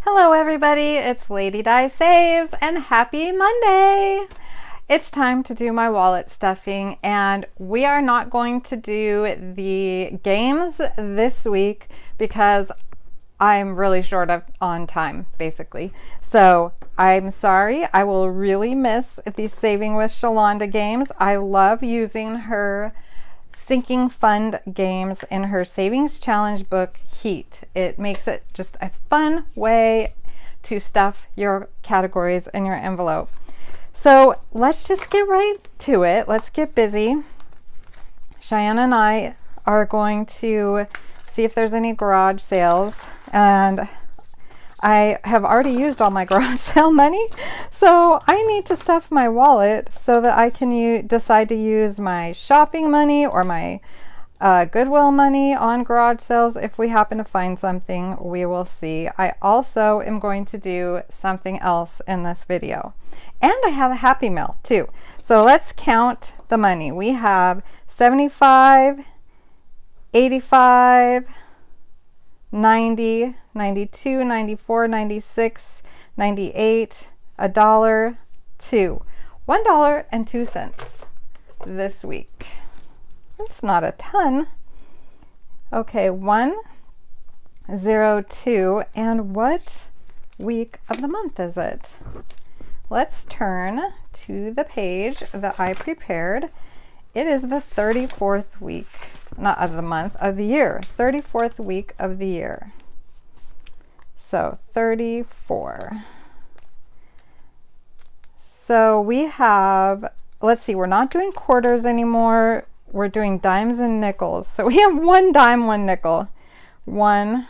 Hello everybody, it's Lady Di Saves and happy Monday! It's time to do my wallet stuffing, and we are not going to do the games this week because I'm really short on time, basically. So I'm sorry, I will really miss these Saving with Shalonda games. I love using her sinking fund games in her savings challenge book Heat. It makes it just a fun way to stuff your categories in your envelope. So let's just get right to it. Let's get busy. Cheyenne and I are going to see if there's any garage sales, and I have already used all my garage sale money, so I need to stuff my wallet so that I can decide to use my shopping money or my Goodwill money on garage sales. If we happen to find something, we will see. I also am going to do something else in this video, and I have a Happy Meal too. So let's count the money. We have 75, 85, 90, 92, 94, 96, 98, $1, $2. $1.02 this week. It's not a ton. Okay, 102. And what week of the month is it? Let's turn to the page that I prepared. It is the 34th week, not of the month, of the year. 34th week of the year. So 34. So we have, let's see, we're not doing quarters anymore. We're doing dimes and nickels. So we have one dime, one nickel. One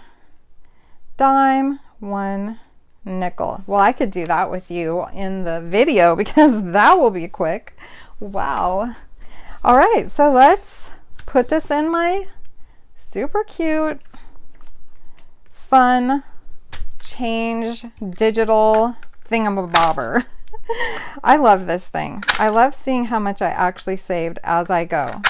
dime, one nickel. Well, I could do that with you in the video because that will be quick. Wow. All right, so let's put this in my super cute, fun, change digital thingamabobber. I love this thing. I love seeing how much I actually saved as I go.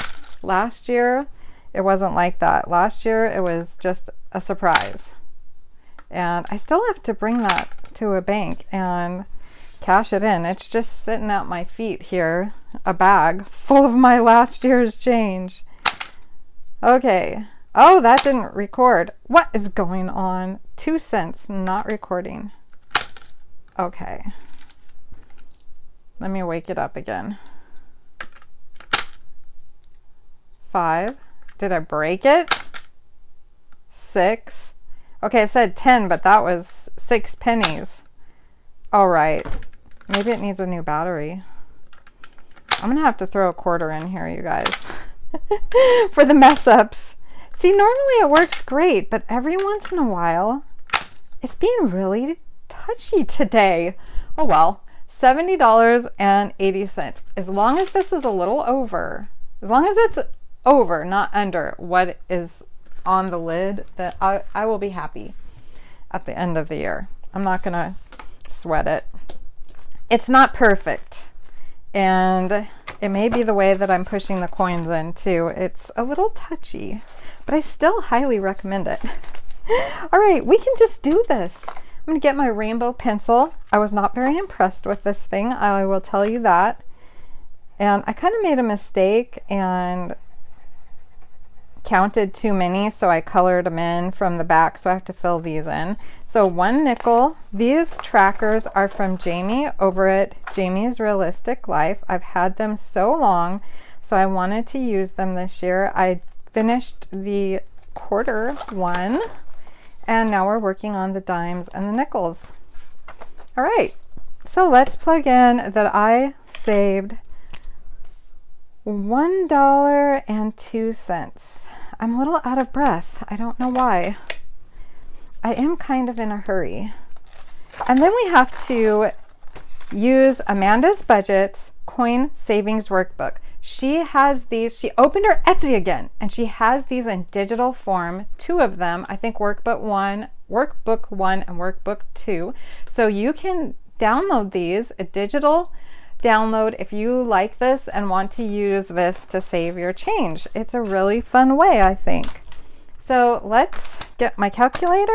Last year, it wasn't like that. Last year, it was just a surprise. And I still have to bring that to a bank and cash it in. It's just sitting at my feet here, a bag full of my last year's change. Okay. Oh, that didn't record. What is going on? 2 cents not recording. Okay. Let me wake it up again. 5. Did I break it? 6. Okay, it said 10, but that was 6 pennies. All right. Maybe it needs a new battery. I'm going to have to throw a quarter in here, you guys, for the mess ups. See, normally it works great, but every once in a while, it's being really touchy today. Oh, well, $70.80. As long as this is a little over, as long as it's over, not under what is on the lid, that I will be happy at the end of the year. I'm not going to sweat it. It's not perfect, and it may be the way that I'm pushing the coins in too. It's a little touchy, but I still highly recommend it. All right, we can just do this. I'm going to get my rainbow pencil. I was not very impressed with this thing, I will tell you that. And I kind of made a mistake and counted too many, so I colored them in from the back, so I have to fill these in. So 1 nickel. These trackers are from Jamie over at Jamie's Realistic Life. I've had them so long, so I wanted to use them this year. I finished the quarter one, and now we're working on the dimes and the nickels. All right, so let's plug in that I saved $1.02. I'm a little out of breath. I don't know why. I am kind of in a hurry. And then we have to use Amanda's Budget's Coin Savings Workbook. She has these, she opened her Etsy again, and she has these in digital form, 2 of them, I think Workbook 1 and Workbook 2. So you can download these, a digital download, if you like this and want to use this to save your change. It's a really fun way, I think. So let's get my calculator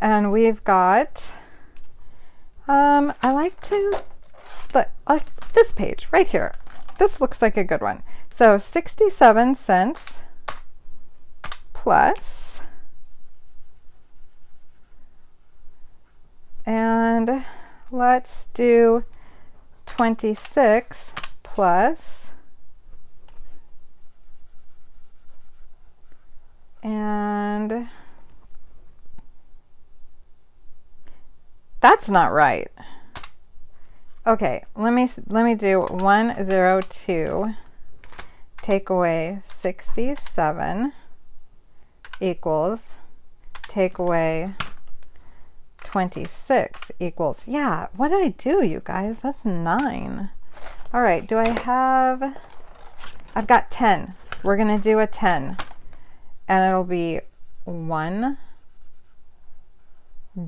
And we've got, I like to, this page right here. This looks like a good one. So 67 cents plus, and let's do 26 plus, and that's not right. Okay, let me do 102 take away 67 equals take away 26 equals, yeah, what did I do, you guys? That's 9. All right, I've got 10. We're gonna do a 10, and it'll be 1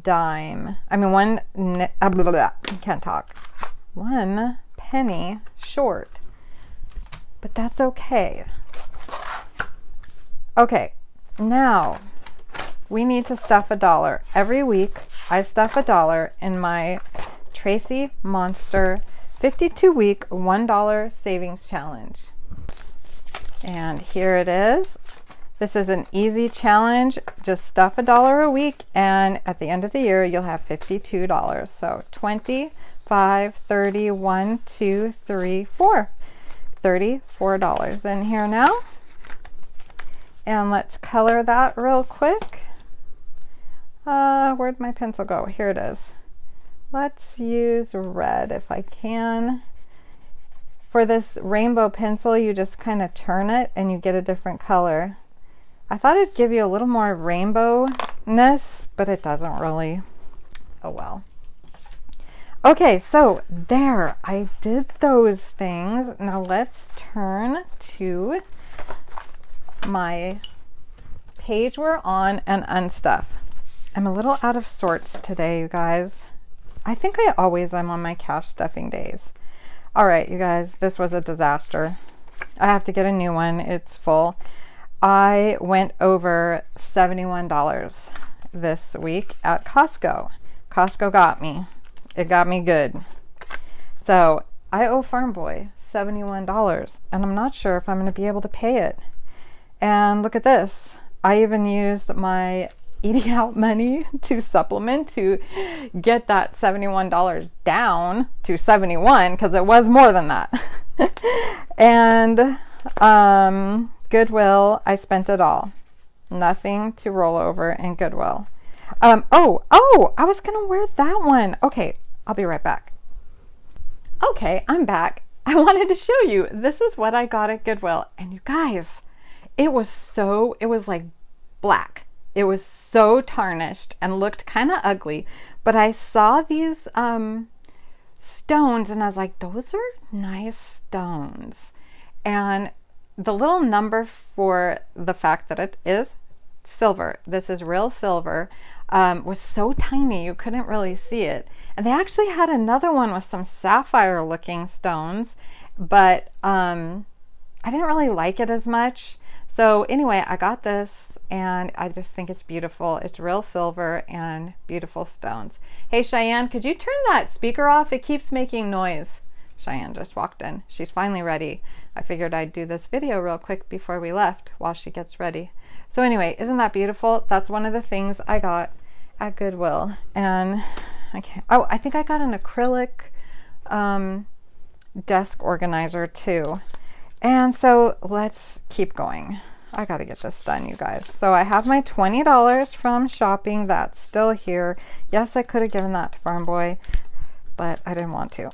dime. I mean, I can't talk. 1 penny short, but that's okay. Okay, now we need to stuff $1. Every week I stuff $1 in my Tracy Monster 52-week $1 savings challenge. And here it is. This is an easy challenge. Just stuff $1 a week, and at the end of the year you'll have $52. So 25, 30, 1, 2, 3, 4. $34 in here now. And let's color that real quick. Where'd my pencil go? Here it is. Let's use red if I can. For this rainbow pencil, you just kind of turn it and you get a different color. I thought it'd give you a little more rainbow-ness, but it doesn't really. Oh well. Okay, so there, I did those things. Now let's turn to my page we're on and unstuff. I'm a little out of sorts today, you guys. I think I always am on my cash stuffing days. All right, you guys, this was a disaster. I have to get a new one. It's full. I went over $71 this week at Costco. Costco got me. It got me good. So I owe Farm Boy $71, and I'm not sure if I'm going to be able to pay it. And look at this. I even used my eating out money to supplement to get that $71 down to 71, because it was more than that. And Goodwill, I spent it all. Nothing to roll over in Goodwill. Oh, I was gonna wear that one. Okay, I'll be right back. Okay, I'm back. I wanted to show you. This is what I got at Goodwill. And you guys, it was like black. It was so tarnished and looked kind of ugly. But I saw these stones and I was like, those are nice stones. And the little number for the fact that it is silver, this is real silver, was so tiny you couldn't really see it. And they actually had another one with some sapphire looking stones, but I didn't really like it as much. So anyway, I got this and I just think it's beautiful. It's real silver and beautiful stones. Hey Cheyenne, could you turn that speaker off? It keeps making noise. Cheyenne just walked in. She's finally ready. I figured I'd do this video real quick before we left while she gets ready. So anyway, isn't that beautiful? That's one of the things I got at Goodwill. And I think I got an acrylic desk organizer too. And so let's keep going. I gotta get this done, you guys. So I have my $20 from shopping. That's still here. Yes, I could have given that to Farm Boy, but I didn't want to.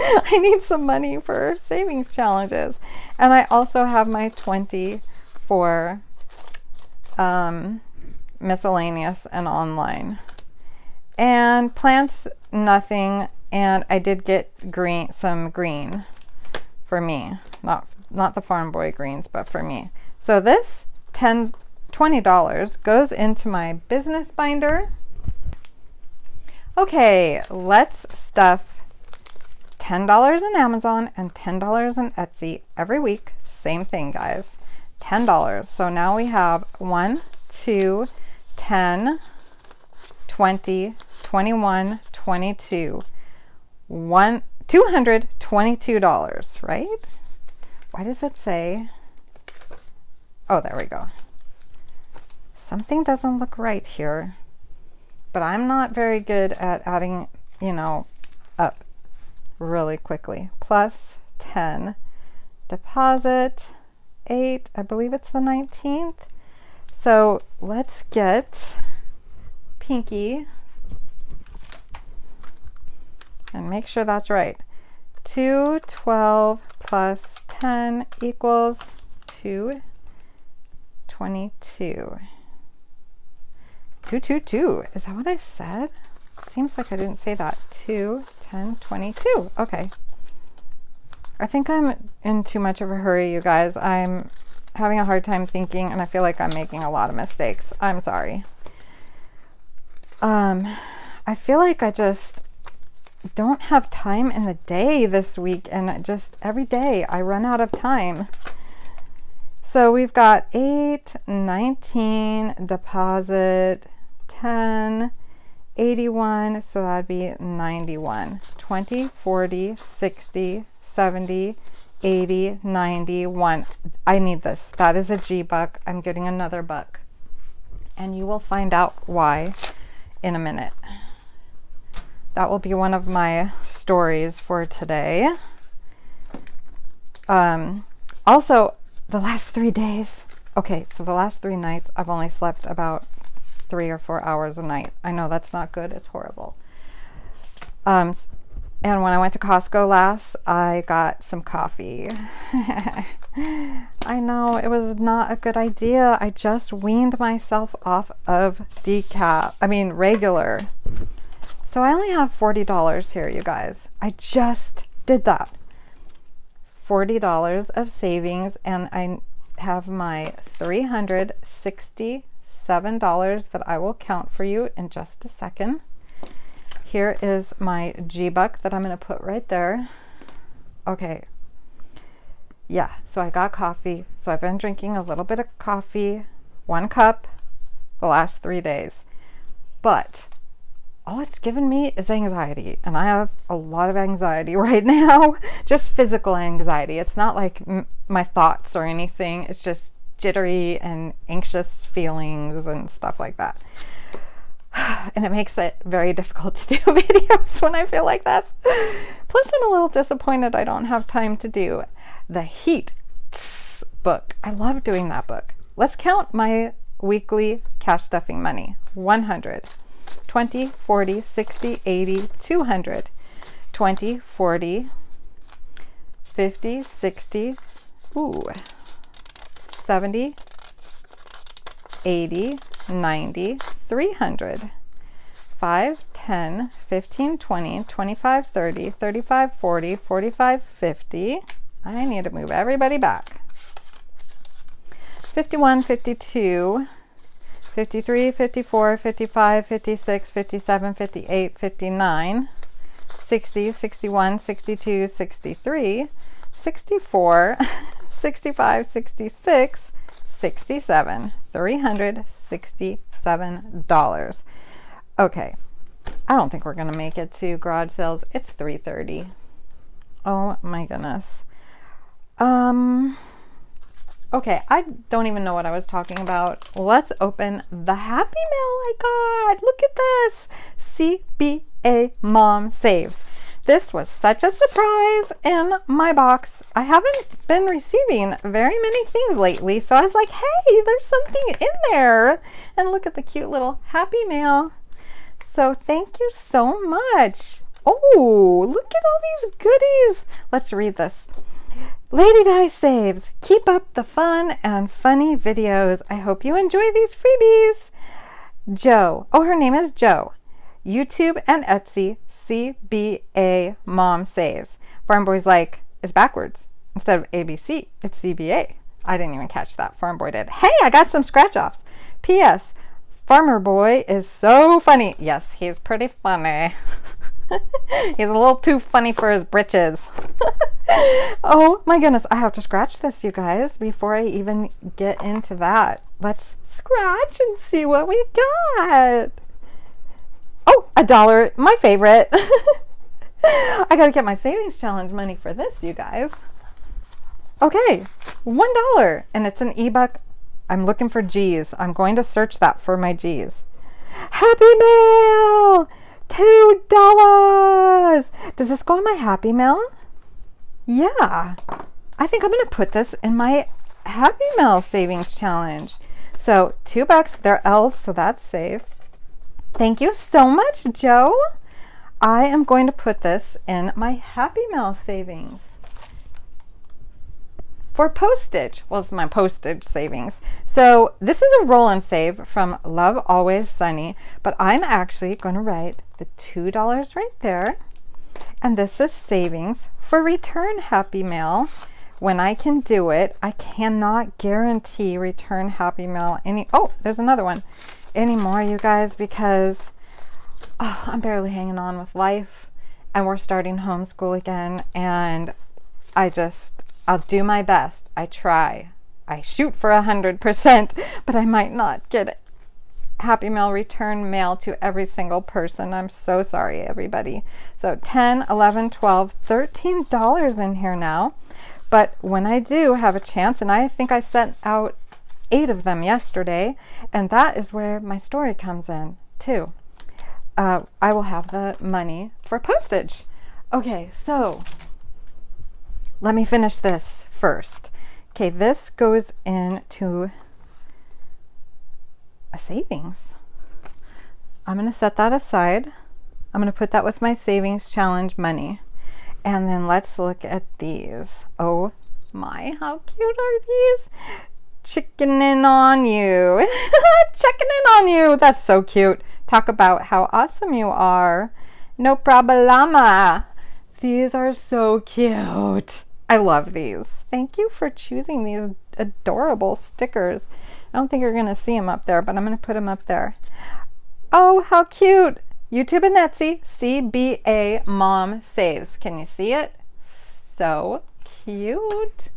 I need some money for savings challenges. And I also have my 20 for miscellaneous and online. And plants, nothing. And I did get some green for me. Not the Farm Boy greens, but for me. So this $20 goes into my business binder. Okay, let's stuff $10 in Amazon and $10 in Etsy every week. Same thing, guys. $10. So now we have 1, 2, 10, 20, 21, 22, $222, right? Why does it say? Oh, there we go. Something doesn't look right here, but I'm not very good at adding, up really quickly. Plus 10, deposit 8, I believe it's the 19th. So let's get Pinky and make sure that's right. 212 plus 10 equals 222. 222. Is that what I said? Seems like I didn't say that. 2, 10, 22. Okay. I think I'm in too much of a hurry, you guys. I'm having a hard time thinking, and I feel like I'm making a lot of mistakes. I'm sorry. I feel like I just don't have time in the day this week, and just every day I run out of time. So we've got 8, 19, deposit 10, 81, so that'd be 91, 20, 40, 60, 70, 80, 91. I need this. That is a G buck. I'm getting another buck. And you will find out why in a minute. That will be one of my stories for today. Also, the last 3 days. Okay, so the last 3 nights, I've only slept about 3 or 4 hours a night. I know that's not good. It's horrible. And when I went to Costco last, I got some coffee. I know it was not a good idea. I just weaned myself off of regular. So I only have $40 here, you guys. I just did that. $40 of savings, and I have my $367 that I will count for you in just a second. Here is my G-Buck that I'm going to put right there. Okay. Yeah, so I got coffee. So I've been drinking a little bit of coffee, 1 cup, the last 3 days. But all it's given me is anxiety. And I have a lot of anxiety right now. Just physical anxiety. It's not like my thoughts or anything. It's just jittery and anxious feelings and stuff like that. And it makes it very difficult to do videos when I feel like this. Plus, I'm a little disappointed I don't have time to do the Heat book. I love doing that book. Let's count my weekly cash stuffing money. 100, 20, 40, 60, 80, 200, 20, 40, 50, 60, 70, 80, 90, 300, 5, 10, 15, 20, 25, 30, 35, 40, 45, 50. I need to move everybody back. 51, 52, 53, 54, 55, 56, 57, 58, 59, 60, 61, 62, 63, 64, 65, 66, 67, $367. Okay, I don't think we're gonna make it to garage sales. It's 3:30. Oh my goodness. Okay, I don't even know what I was talking about. Let's open the Happy Mail I got. Look at this. CBA Mom Saves. This was such a surprise in my box. I haven't been receiving very many things lately, so I was like, hey, there's something in there. And look at the cute little Happy Mail. So thank you so much. Oh, look at all these goodies. Let's read this. Lady Di Saves. Keep up the fun and funny videos. I hope you enjoy these freebies. Joe. Oh, her name is Joe. YouTube and Etsy, CBA Mom Saves. Farm Boy's like, it's backwards. Instead of ABC, it's CBA. I didn't even catch that. Farm Boy did. Hey, I got some scratch-offs. P.S. Farmer Boy is so funny. Yes, he's pretty funny. He's a little too funny for his britches. Oh my goodness, I have to scratch this, you guys, before I even get into that. Let's scratch and see what we got. $1, my favorite. I gotta get my savings challenge money for this, you guys. Okay, $1, and it's an ebook. I'm looking for G's. I'm going to search that for my G's. Happy Mail! $2. Does this go in my Happy Mail? Yeah. I think I'm going to put this in my Happy Mail savings challenge. So $2, they're L's, so that's safe. Thank you so much, Joe. I am going to put this in my Happy Mail savings. For postage, well, it's my postage savings. So this is a roll and save from Love Always Sunny, but I'm actually going to write the $2 right there. And this is savings for return Happy Mail when I can do it. I cannot guarantee return Happy Mail there's another one anymore, you guys, because I'm barely hanging on with life, and we're starting homeschool again, and I'll do my best. I try. I shoot for 100%, but I might not get Happy Mail return mail to every single person. I'm so sorry, everybody. So $10, $11, $12, $13 in here now. But when I do have a chance, and I think I sent out 8 of them yesterday, and that is where my story comes in too. I will have the money for postage. Okay, so let me finish this first. Okay, this goes into a savings. I'm going to set that aside. I'm going to put that with my savings challenge money. And then let's look at these. Oh my, how cute are these? Checking in on you. Checking in on you. That's so cute. Talk about how awesome you are. No problema. These are so cute. I love these. Thank you for choosing these adorable stickers. I don't think you're going to see them up there, but I'm going to put them up there. Oh, how cute. YouTube and Etsy, CBA Mom Saves. Can you see it? So cute.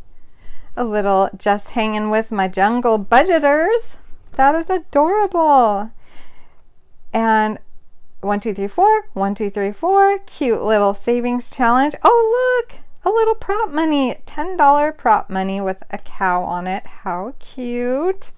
A little just hanging with my jungle budgeters. That is adorable. And 1, 2, 3, 4. 1, 2, 3, 4. Cute little savings challenge. Oh, look. A little prop money. $10 prop money with a cow on it. How cute.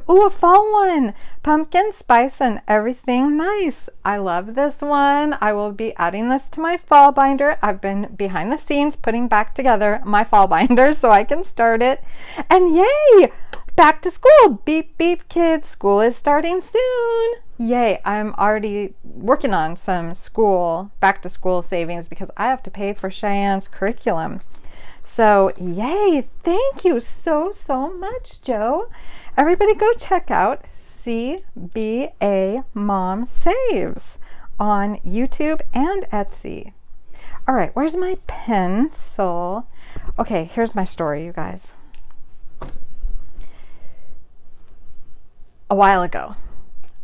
Ooh, a fall one. Pumpkin spice and everything nice. I love this one. I will be adding this to my fall binder. I've been behind the scenes putting back together my fall binder so I can start it. And yay! Back to school. Beep, beep, kids. School is starting soon. Yay, I'm already working on some back to school savings because I have to pay for Cheyenne's curriculum. So yay, thank you so much, Joe. Everybody go check out CBA Mom Saves on YouTube and Etsy. All right, where's my pencil? Okay, here's my story, you guys. A while ago,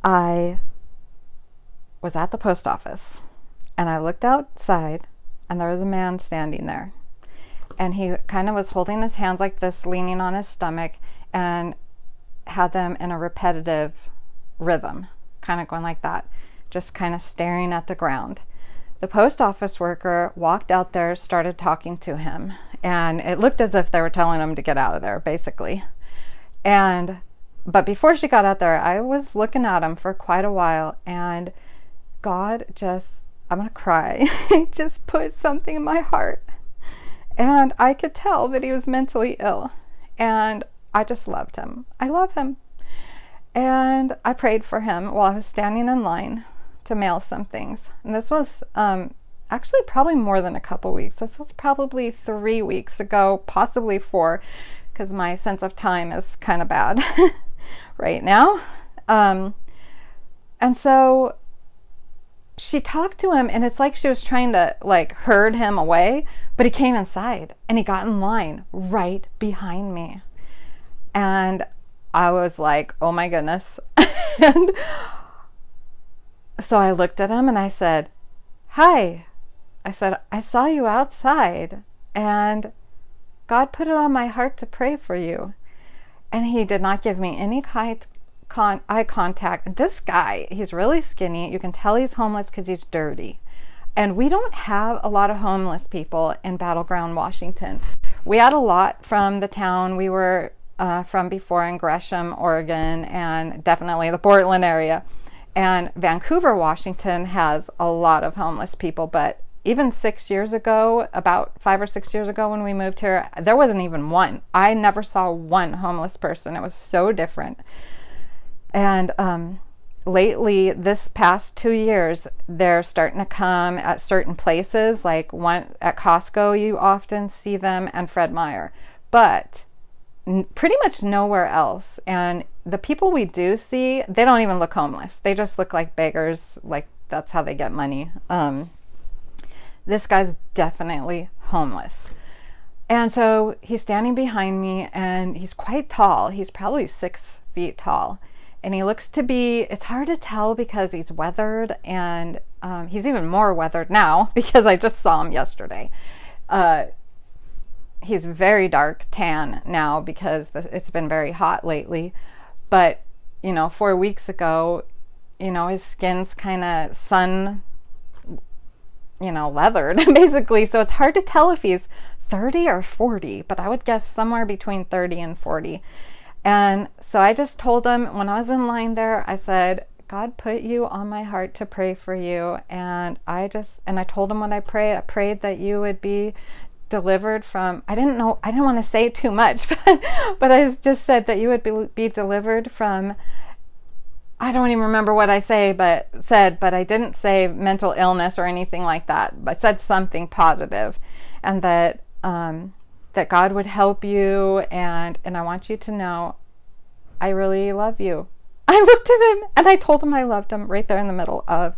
I was at the post office and I looked outside and there was a man standing there, and he kind of was holding his hands like this, leaning on his stomach, and had them in a repetitive rhythm, kind of going like that, just kind of staring at the ground. The post office worker walked out there, started talking to him, and it looked as if they were telling him to get out of there, basically. But before she got out there, I was looking at him for quite a while, and God I'm gonna cry. He just put something in my heart. And I could tell that he was mentally ill. And I just loved him. I love him. And I prayed for him while I was standing in line to mail some things. And this was actually probably more than a couple weeks. This was probably 3 weeks ago, possibly 4, because my sense of time is kind of bad right now. And so she talked to him, and it's like she was trying to herd him away, but he came inside and he got in line right behind me. And I was like, oh my goodness. And so I looked at him and I said, hi. I said, I saw you outside and God put it on my heart to pray for you. And he did not give me any eye contact. This guy, he's really skinny. You can tell he's homeless because he's dirty. And we don't have a lot of homeless people in Battleground, Washington. We had a lot from the town we were from before in Gresham, Oregon, and definitely the Portland area. And Vancouver, Washington has a lot of homeless people, but even 6 years ago, about 5 or 6 years ago when we moved here, there wasn't even one. I never saw one homeless person. It was so different. And lately, this past 2 years, they're starting to come at certain places, like one at Costco, you often see them, and Fred Meyer, but pretty much nowhere else. And the people we do see, they don't even look homeless. They just look like beggars, like that's how they get money. This guy's definitely homeless. And so he's standing behind me, and he's quite tall. He's probably 6 feet tall. And he looks to be, it's hard to tell because he's weathered, and he's even more weathered now because I just saw him yesterday. He's very dark tan now because it's been very hot lately. But, 4 weeks ago, his skin's kind of sun, leathered basically. So it's hard to tell if he's 30 or 40, but I would guess somewhere between 30 and 40. And so I just told him when I was in line there, I said, God put you on my heart to pray for you. And I told him what I prayed. I prayed that you would be delivered from, I didn't want to say too much, but I just said that you would be delivered from, I don't even remember what I said, but I didn't say mental illness or anything like that. I said something positive, and that God would help you, and I want you to know I really love you. I looked at him and I told him I loved him right there in the middle of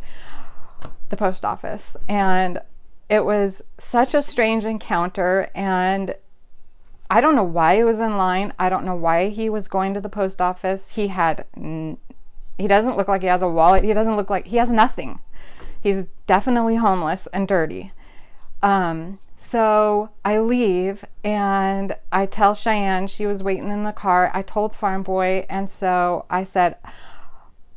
the post office. And it was such a strange encounter, and I don't know why he was in line. I don't know why he was going to the post office. He doesn't look like he has a wallet. He doesn't look like he has nothing. He's definitely homeless and dirty. So I leave, and I tell Cheyenne, she was waiting in the car. I told Farm Boy, and so I said,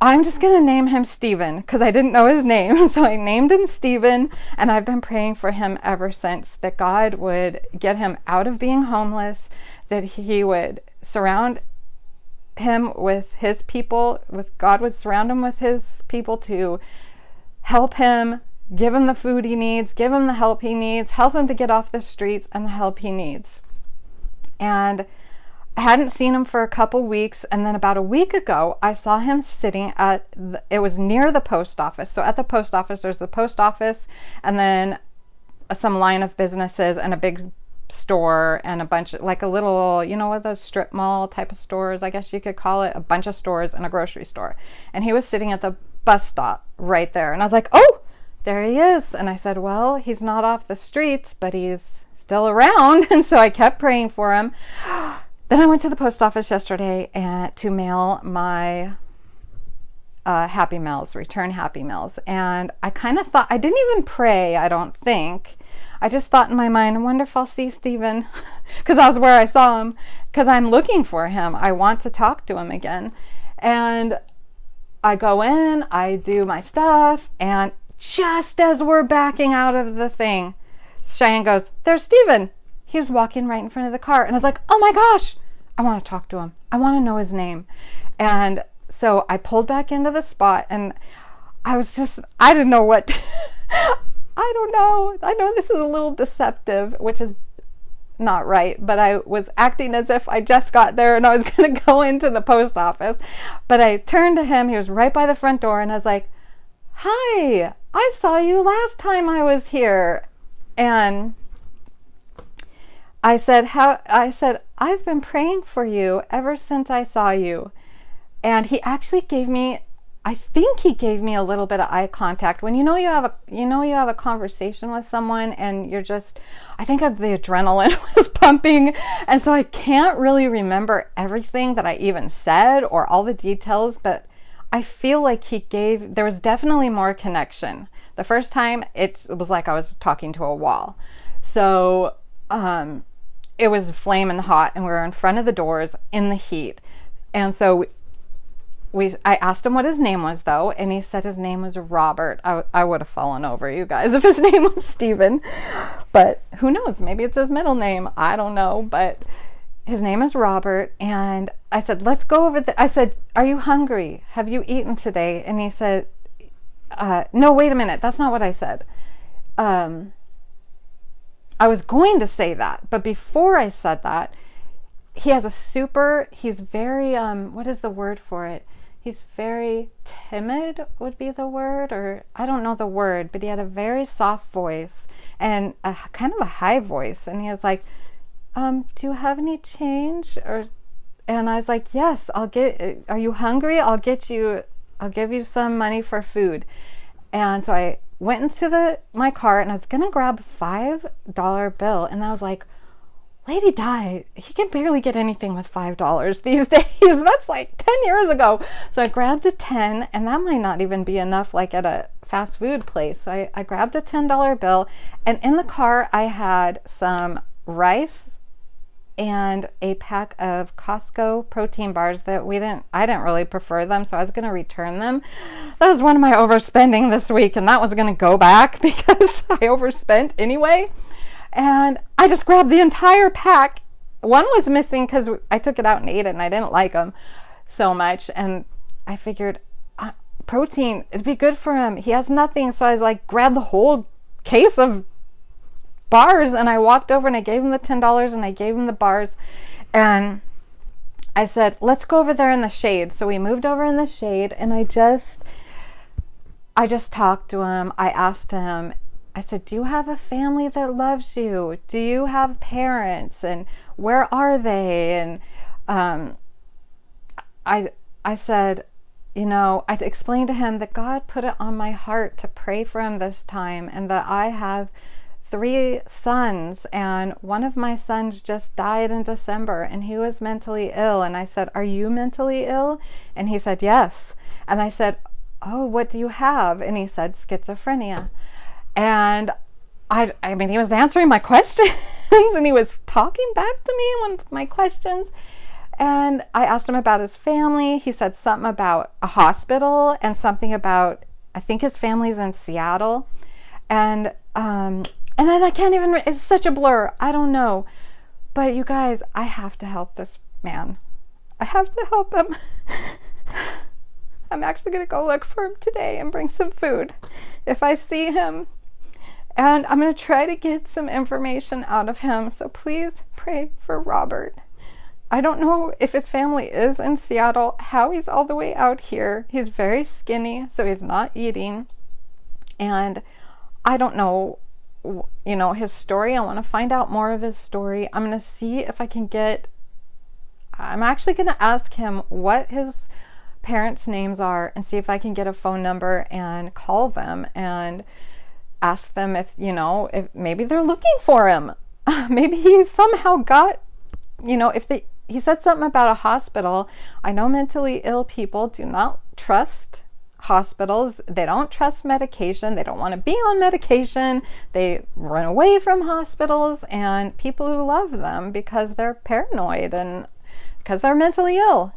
I'm just going to name him Steven because I didn't know his name. So I named him Steven, and I've been praying for him ever since, that God would get him out of being homeless, that he would surround him with his people, God would surround him with his people to help him, give him the food he needs, give him the help he needs, help him to get off the streets, and the help he needs. And I hadn't seen him for a couple weeks, and then about a week ago, I saw him sitting it was near the post office. So at the post office, there's the post office, and then some line of businesses, and a big store, and a bunch of, like a little, what those strip mall type of stores, I guess you could call it, a bunch of stores and a grocery store. And he was sitting at the bus stop right there. And I was like, oh, there he is. And I said, well, he's not off the streets, but he's still around. And so I kept praying for him. Then I went to the post office yesterday to mail my Happy Meals, return Happy Meals. And I kind of thought, I didn't even pray, I don't think. I just thought in my mind, I wonder if I'll see Steven, because that was where I saw him, because I'm looking for him. I want to talk to him again. And I go in, I do my stuff, and just as we're backing out of the thing, Cheyenne goes, there's Steven. He was walking right in front of the car. And I was like, oh my gosh, I want to talk to him. I want to know his name. And so I pulled back into the spot, and I didn't know what, I don't know. I know this is a little deceptive, which is not right, but I was acting as if I just got there and I was going to go into the post office. But I turned to him. He was right by the front door, and I was like, hi, I saw you last time I was here. And I said, I've been praying for you ever since I saw you. And he actually gave me, I think he gave me a little bit of eye contact. When you have a conversation with someone, and you're just, I think the adrenaline was pumping, and so I can't really remember everything that I even said or all the details, but I feel like there was definitely more connection. The first time, it was like I was talking to a wall. So it was flaming hot, and we were in front of the doors in the heat. And so I asked him what his name was, though, and he said his name was Robert. I would have fallen over, you guys, if his name was Stephen. But who knows? Maybe it's his middle name. I don't know. But his name is Robert. And I said, let's go over I said, are you hungry? Have you eaten today? And he said, no, wait a minute. That's not what I said. I was going to say that. But before I said that, he's very, what is the word for it? He's very timid would be the word, or I don't know the word, but he had a very soft voice and a kind of a high voice. And he was like, do you have any change? And I was like, yes, are you hungry? I'll give you some money for food. And so I went into my car and I was going to grab a $5 bill. And I was like, Lady Di, he can barely get anything with $5 these days. That's like 10 years ago. So I grabbed a 10, and that might not even be enough like at a fast food place. So I grabbed a $10 bill, and in the car I had some rice and a pack of Costco protein bars that I didn't really prefer them, so I was going to return them. That was one of my overspending this week, and that was going to go back because I overspent anyway. And I just grabbed the entire pack. One was missing because I took it out and ate it, and I didn't like them so much. And I figured protein, it'd be good for him. He has nothing. So I was like, grab the whole case of bars, and I walked over and I gave him the $10 and I gave him the bars. And I said, let's go over there in the shade. So we moved over in the shade, and I just talked to him. I asked him, I said, do you have a family that loves you? Do you have parents? And where are they? And I said, I explained to him that God put it on my heart to pray for him this time, and that I have 3 sons, and one of my sons just died in December, and he was mentally ill. And I said, are you mentally ill? And he said, yes. And I said, oh, what do you have? And he said, schizophrenia. And I mean, he was answering my questions and he was talking back to me with my questions. And I asked him about his family. He said something about a hospital and something about, I think his family's in Seattle. And then I can't even, it's such a blur. I don't know. But you guys, I have to help this man. I have to help him. I'm actually going to go look for him today and bring some food if I see him. And I'm going to try to get some information out of him. So please pray for Robert. I don't know if his family is in Seattle, how he's all the way out here. He's very skinny, so he's not eating. And I don't know, his story. I want to find out more of his story. I'm going to see if I can I'm actually going to ask him what his parents' names are and see if I can get a phone number and call them and ask them if maybe they're looking for him. Maybe he somehow got, he said something about a hospital. I know mentally ill people do not trust hospitals. They don't trust medication. They don't want to be on medication. They run away from hospitals and people who love them because they're paranoid and because they're mentally ill.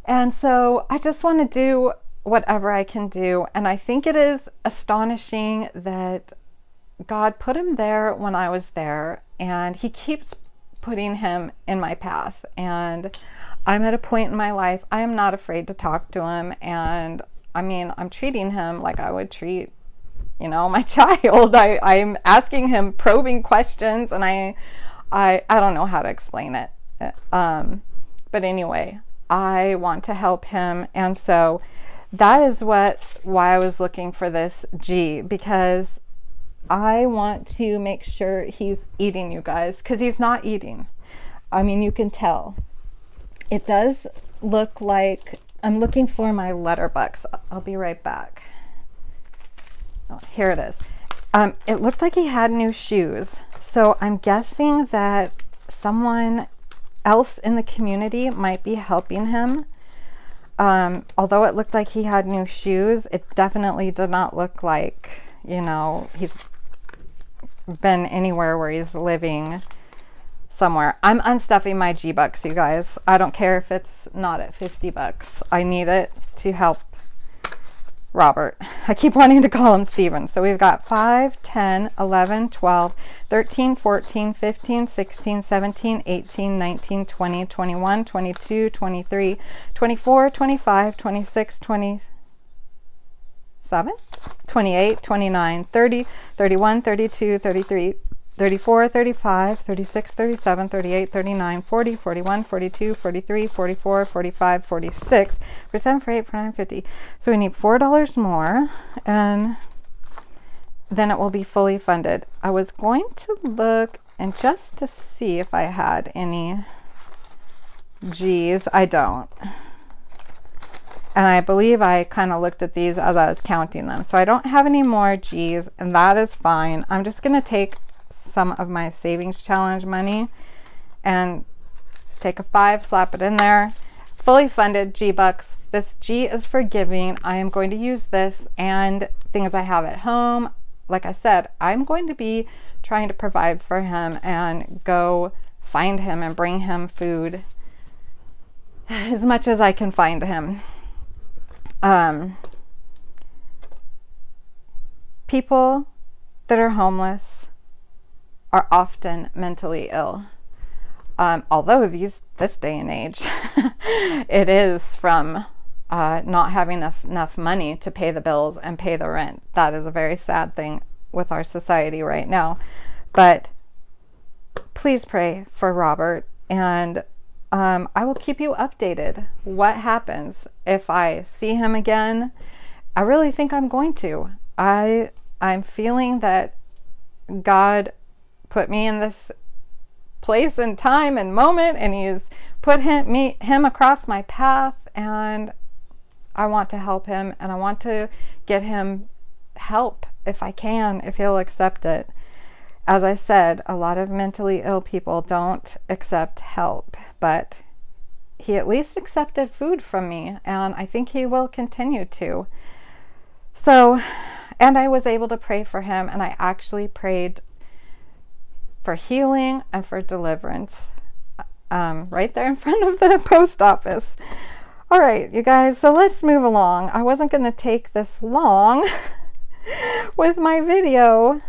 And so I just want to do whatever I can do. And I think it is astonishing that God put him there when I was there, and he keeps putting him in my path. And I'm at a point in my life, I am not afraid to talk to him. And I mean, I'm treating him like I would treat, my child. I'm asking him probing questions, and I don't know how to explain it. But anyway, I want to help him. And so that is why I was looking for this G, because I want to make sure he's eating, you guys, because he's not eating. I mean, you can tell. It does look like, I'm looking for my letterbox. I'll be right back. Oh, here it is. It looked like he had new shoes. So I'm guessing that someone else in the community might be helping him. Although it looked like he had new shoes, it definitely did not look like, he's been anywhere where he's living somewhere. I'm unstuffing my G-Bucks, you guys. I don't care if it's not at 50 bucks. I need it to help Robert. I keep wanting to call him Steven. So we've got 5, 10, 11, 12, 13, 14, 15, 16, 17, 18, 19, 20, 21, 22, 23, 24, 25, 26, 27, 28, 29, 30, 31, 32, 33, 34, 35, 36, 37, 38, 39, 40, 41, 42, 43, 44, 45, 46, 47, 48, 49, 50. So we need $4 more, and then it will be fully funded. I was going to look and just to see if I had any G's. I don't. And I believe I kind of looked at these as I was counting them. So I don't have any more G's, and that is fine. I'm just going to take some of my savings challenge money and take a 5, slap it in there. Fully funded G-Bucks. This G is for giving. I am going to use this and things I have at home. Like I said, I'm going to be trying to provide for him and go find him and bring him food as much as I can find him. People that are homeless are often mentally ill. Although this day and age, it is from not having enough money to pay the bills and pay the rent. That is a very sad thing with our society right now. But please pray for Robert, and I will keep you updated what happens if I see him again. I really think I'm going to. I'm feeling that God put me in this place and time and moment, and he's put him across my path, and I want to help him, and I want to get him help if I can, if he'll accept it. As I said, a lot of mentally ill people don't accept help, but he at least accepted food from me, and I think he will continue to. So, and I was able to pray for him, and I actually prayed for healing and for deliverance right there in front of the post office. All right, you guys, so let's move along. I wasn't going to take this long with my video.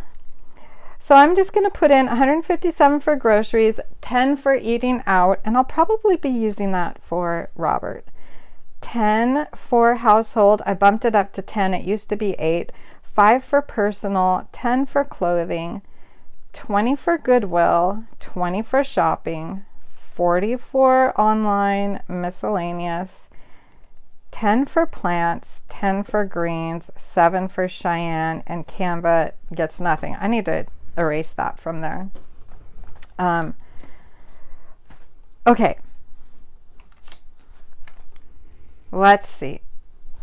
So I'm just going to put in 157 for groceries, 10 for eating out, and I'll probably be using that for Robert. 10 for household. I bumped it up to 10. It used to be 8. 5 for personal, 10 for clothing, 20 for Goodwill, 20 for shopping, 40 for online miscellaneous, 10 for plants, 10 for greens, 7 for Cheyenne, and Canva gets nothing. I need to erase that from there. Okay. Let's see.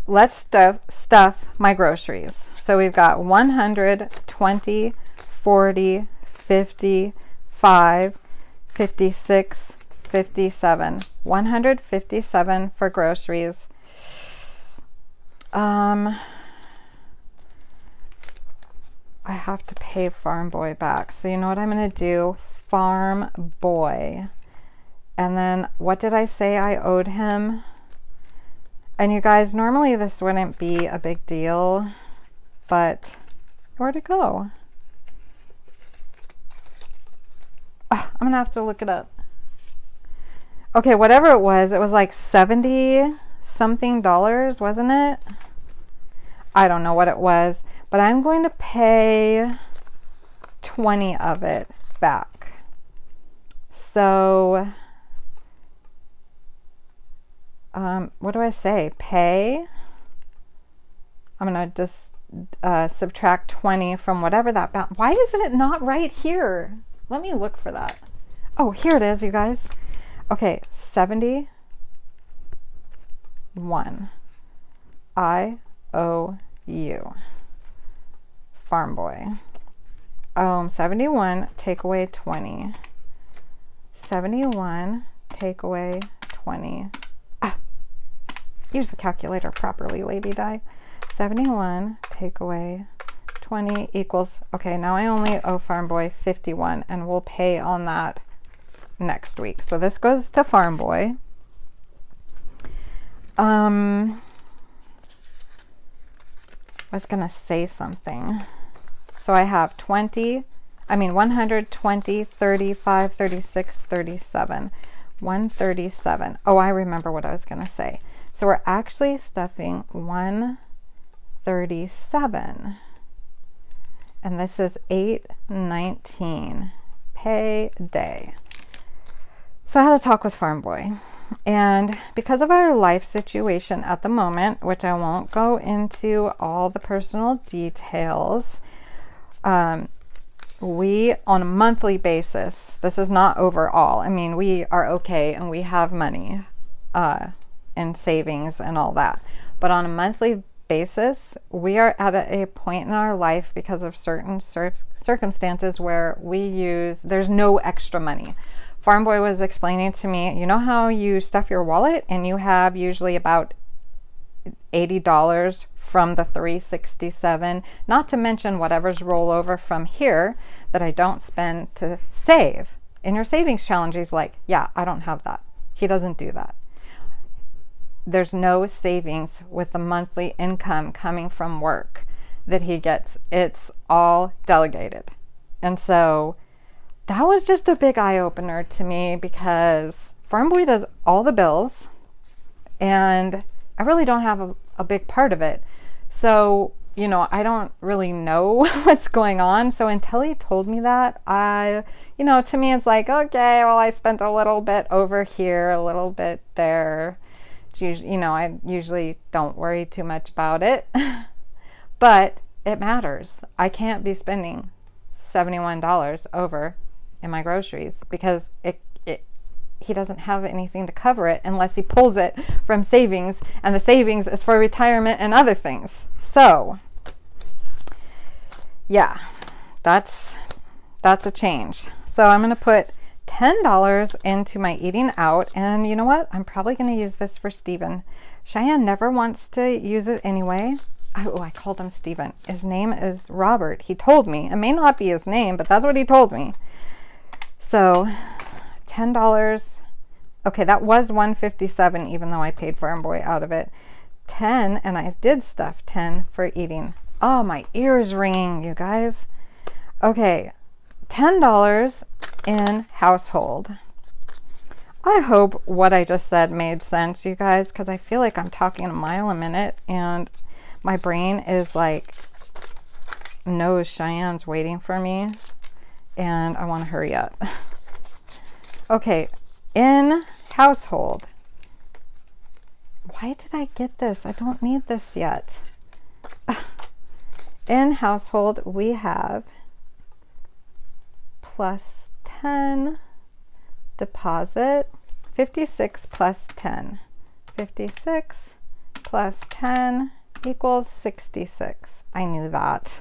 Let's stuff my groceries. So we've got 100, 20, 40, 50, 5, 56, 57. 157 for groceries. I have to pay Farm Boy back. So you know what I'm going to do? Farm Boy. And then what did I say I owed him? And you guys, normally this wouldn't be a big deal, but where'd it go? I'm going to have to look it up. Okay, whatever it was like 70 something dollars, wasn't it? I don't know what it was, but I'm going to pay 20 of it back. So, what do I say? Pay. I'm going to just subtract 20 from whatever that balance. Why isn't it not right here? Let me look for that. Oh, here it is, you guys. Okay, 71. I owe you. Farm Boy. 71, take away 20. 71, take away 20. Use the calculator properly, Lady Di. 71, take away 20 equals, okay, now I only owe Farm Boy 51, and we'll pay on that next week. So this goes to Farm Boy. I was gonna say something. So I have 120, 35, 36, 37, 137. Oh, I remember what I was gonna say. So we're actually stuffing 137. And this is 8/19 payday. So I had a talk with Farm Boy. And because of our life situation at the moment, which I won't go into all the personal details, we, on a monthly basis, this is not overall. I mean, we are okay and we have money in savings and all that. But on a monthly basis, we are at a point in our life because of certain circumstances where there's no extra money. Farm Boy was explaining to me, you know how you stuff your wallet and you have usually about $80 from the 367, not to mention whatever's rollover from here that I don't spend to save. In your savings challenge, he's like, yeah, I don't have that. He doesn't do that. There's no savings with the monthly income coming from work that he gets. It's all delegated. And so that was just a big eye-opener to me because Farm Boy does all the bills and I really don't have a big part of it. So, you know, I don't really know what's going on. So until he told me that, to me it's like, okay, well, I spent a little bit over here, a little bit there. I usually don't worry too much about it, but it matters. I can't be spending $71 over in my groceries because he doesn't have anything to cover it unless he pulls it from savings, and the savings is for retirement and other things. So yeah, that's a change. So I'm going to put $10 into my eating out, and you know what? I'm probably going to use this for Steven. Cheyenne never wants to use it anyway. I called him Steven. His name is Robert. He told me. It may not be his name, but that's what he told me. So $10. Okay, that was $157 even though I paid Farm Boy out of it. 10, and I did stuff 10 for eating. Oh, my ear's ringing, you guys. Okay, $10 in household. I hope what I just said made sense, you guys, because I feel like I'm talking a mile a minute and my brain is like, knows Cheyenne's waiting for me and I want to hurry up. Okay, in household. Why did I get this? I don't need this yet. In household, we have plus 10 deposit, 56 plus 10. 56 plus 10 equals 66. I knew that.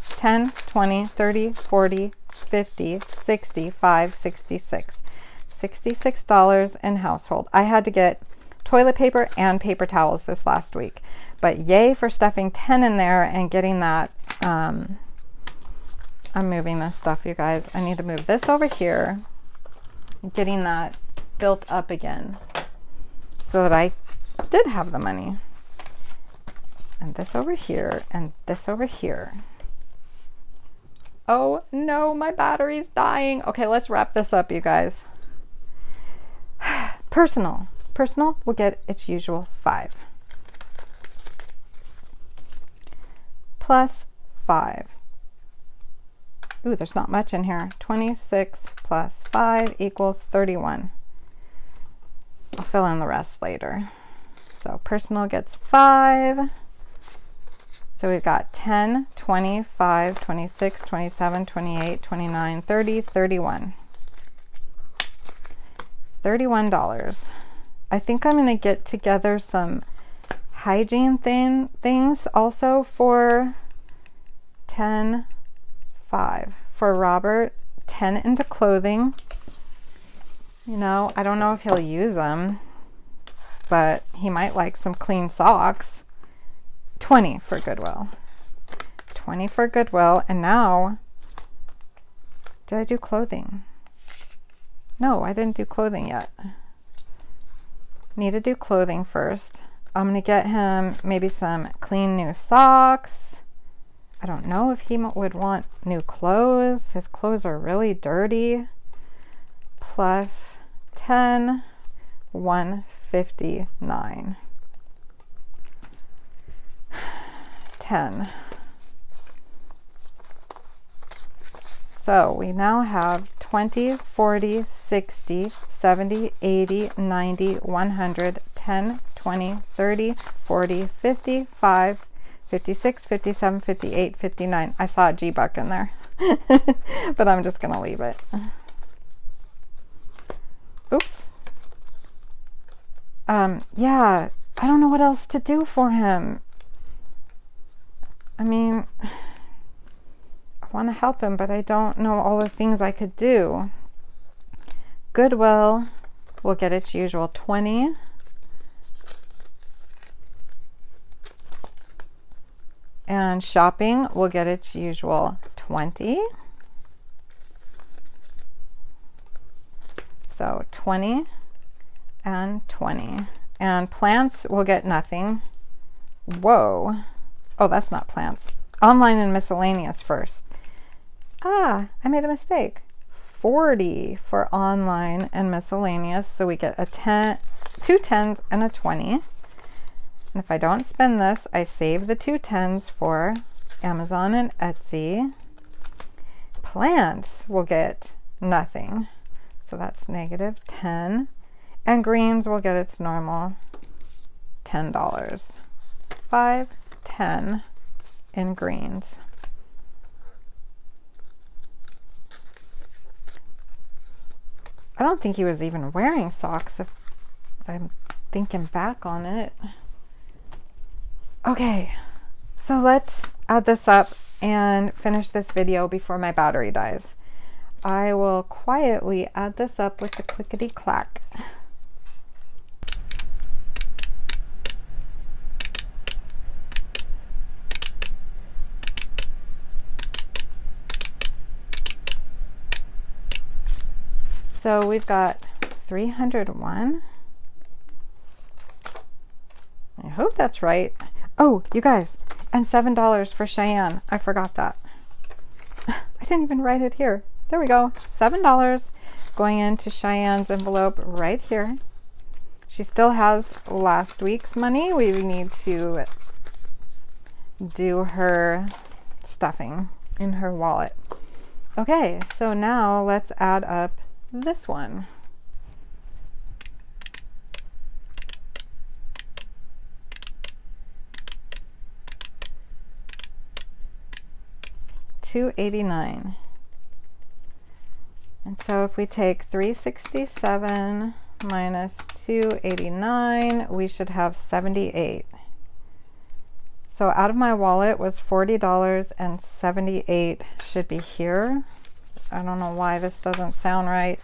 10, 20, 30, 40, 50, 65, 66. $66 in household. I had to get toilet paper and paper towels this last week. But yay for stuffing 10 in there and getting that. I'm moving this stuff, you guys. I need to move this over here. Getting that built up again so that I did have the money. And this over here and this over here. Oh no, my battery's dying. Okay, let's wrap this up, you guys. Personal will get its usual 5. Plus 5. Ooh, there's not much in here. 26 plus 5 equals 31. I'll fill in the rest later. So personal gets 5. So we've got 10, 25, 26, 27, 28, 29, 30, 31. $31. I think I'm going to get together some hygiene things also for 10, 5. For Robert, 10 into clothing. You know, I don't know if he'll use them, but he might like some clean socks. 20 for Goodwill. 20 for Goodwill. And now, did I do clothing? No, I didn't do clothing yet. Need to do clothing first. I'm gonna get him maybe some clean new socks. I don't know if he would want new clothes. His clothes are really dirty. Plus 10, 159. 10. So we now have 20, 40, 60, 70, 80, 90, 100, 10, 20, 30, 40, 55, 56, 57, 58, 59. I saw a G-Buck in there, but I'm just going to leave it. Oops. Yeah, I don't know what else to do for him. I mean, I want to help him, but I don't know all the things I could do. Goodwill will get its usual 20. And shopping will get its usual 20. So 20 and 20. And plants will get nothing. Whoa. Oh, that's not plants. Online and miscellaneous first. I made a mistake. 40 for online and miscellaneous. So we get a 10, 2 10s and a 20. And if I don't spend this, I save the 2 10s for Amazon and Etsy. Plants will get nothing. So that's negative 10. And greens will get its normal $10. 5, 10 in greens. I don't think he was even wearing socks if I'm thinking back on it. Okay, so let's add this up and finish this video before my battery dies. I will quietly add this up with the clickety clack. So we've got 301. I hope that's right. Oh, you guys, and $7 for Cheyenne. I forgot that. I didn't even write it here. There we go. $7 going into Cheyenne's envelope right here. She still has last week's money. We need to do her stuffing in her wallet. Okay, so now let's add up this one. $289. And so if we take 367 minus 289, we should have 78. So out of my wallet was $40 and 78 should be here. I don't know why this doesn't sound right.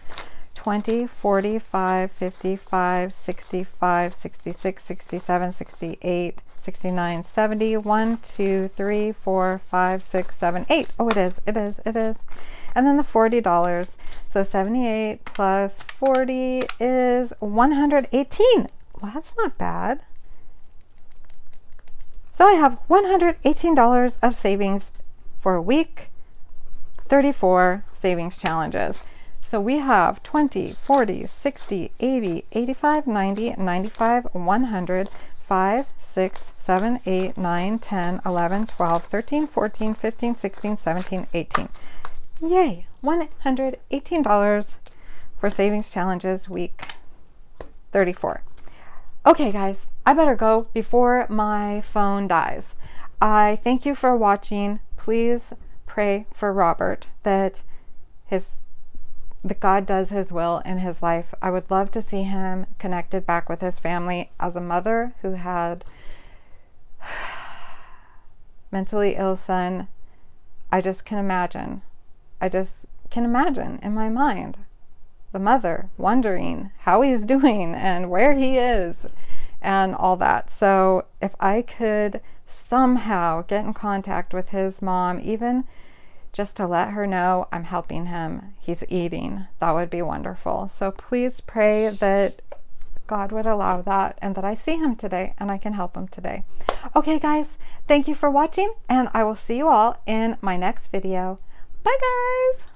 20, 45, 55, 65, 66, 67, 68, 69, 70, 1, 2, 3, 4, 5, 6, 7, 8. Oh, it is. And then the $40. So 78 plus 40 is 118. Well, that's not bad. So I have $118 of savings for week 34 savings challenges. So we have 20, 40, 60, 80, 85, 90, 95, 100, 5, 6, 7, 8, 9, 10, 11, 12, 13, 14, 15, 16, 17, 18. Yay! $118 for savings challenges week 34. Okay, guys, I better go before my phone dies. I thank you for watching. Please pray for Robert that God does his will in his life. I would love to see him connected back with his family. As a mother who had mentally ill son, I just can imagine in my mind the mother wondering how he's doing and where he is and all that. So if I could somehow get in contact with his mom, even just to let her know I'm helping him. He's eating. That would be wonderful. So please pray that God would allow that and that I see him today and I can help him today. Okay, guys, thank you for watching, and I will see you all in my next video. Bye, guys.